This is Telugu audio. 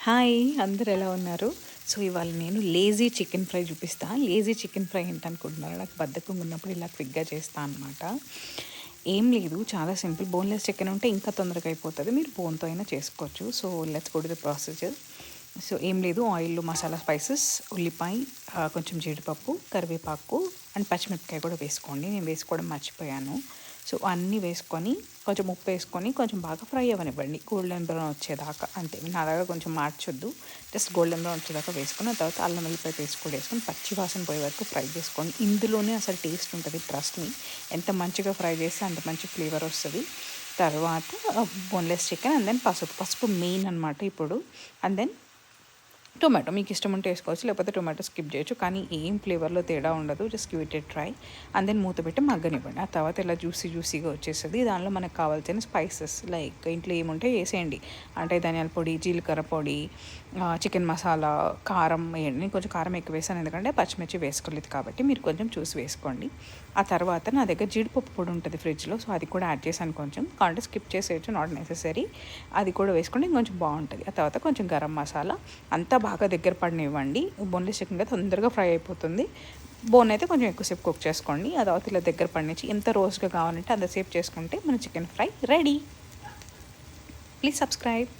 హాయ్ అందరు ఎలా ఉన్నారు? సో ఇవాళ నేను లేజీ చికెన్ ఫ్రై చూపిస్తా. లేజీ చికెన్ ఫ్రై ఏంటనుకుంటున్నారు? నాకు బద్ధకం ఉన్నప్పుడు ఇలా క్విక్గా చేస్తా అనమాట. ఏం లేదు, చాలా సింపుల్. బోన్లెస్ చికెన్ ఉంటే ఇంకా తొందరగా అయిపోతుంది. మీరు బోన్తో అయినా చేసుకోవచ్చు. So let's go to the procedure. So ఏం లేదు, ఆయిల్లో మసాలా స్పైసెస్, ఉల్లిపాయ, కొంచెం జీడిపప్పు, కరివేపాకు అండ్ పచ్చిమిరపకాయ కూడా వేసుకోండి. నేను వేసుకోవడం మర్చిపోయాను. సో అన్నీ వేసుకొని కొంచెం ఉప్పు వేసుకొని కొంచెం బాగా ఫ్రై అవ్వనివ్వండి, గోల్డెన్ బ్రౌన్ వచ్చేదాకా. అంతే, నా దగ్గర కొంచెం మార్చొద్దు, జస్ట్ గోల్డెన్ బ్రౌన్ వచ్చేదాకా వేసుకుని ఆ తర్వాత అల్లం వెల్లిపాయ పేస్ట్ కూడా వేసుకొని పచ్చి వాసన పోయే వరకు ఫ్రై చేసుకోండి. ఇందులోనే అసలు టేస్ట్ ఉంటుంది, ట్రస్ట్ మీ. ఎంత మంచిగా ఫ్రై చేస్తే అంత మంచి ఫ్లేవర్ వస్తుంది. తర్వాత బోన్లెస్ చికెన్ అండ్ దెన్ పసుపు మెయిన్ అనమాట ఇప్పుడు. అండ్ దెన్ టొమాటో మీకు ఇష్టం ఉంటే వేసుకోవచ్చు, లేకపోతే టొమాటో స్కిప్ చేయొచ్చు. కానీ ఏం ఫ్లేవర్లో తేడా ఉండదు, just give it a try. And then మూత పెట్టి మగ్గనివ్వండి. ఆ తర్వాత ఇలా జ్యూసీగా వచ్చేస్తుంది. దానిలో మనకు కావాల్సిన స్పైసెస్ లైక్ ఇంట్లో ఏముంటే వేసేయండి. అంటే ధనియాల పొడి, జీలకర్ర పొడి, చికెన్ మసాలా, కారం వేయండి. నేను కొంచెం కారం ఎక్కువ వేసాను, ఎందుకంటే పచ్చిమిర్చి వేసుకోలేదు కాబట్టి మీరు కొంచెం చూసి వేసుకోండి. ఆ తర్వాత నా దగ్గర జీడిపప్పు పొడి ఉంటుంది ఫ్రిడ్జ్లో, సో అది కూడా యాడ్ చేశాను. కొంచెం కావాలంటే స్కిప్ చేసేయచ్చు, నాట్ నెసెసరీ. అది కూడా వేసుకుంటే కొంచెం బాగుంటుంది. ఆ తర్వాత కొంచెం గరం మసాలా, అంతా బాగా దగ్గర పడినివ్వండి. బోన్లెస్ చికెన్ కదా తొందరగా ఫ్రై అయిపోతుంది. బోన్ అయితే కొంచెం ఎక్కువసేపు కుక్ చేసుకోండి. ఆ తర్వాత ఇలా దగ్గర పడినిచ్చి ఎంత రోస్ట్గా కావాలంటే అంతసేపు చేసుకుంటే మన chicken fry ready. Please subscribe.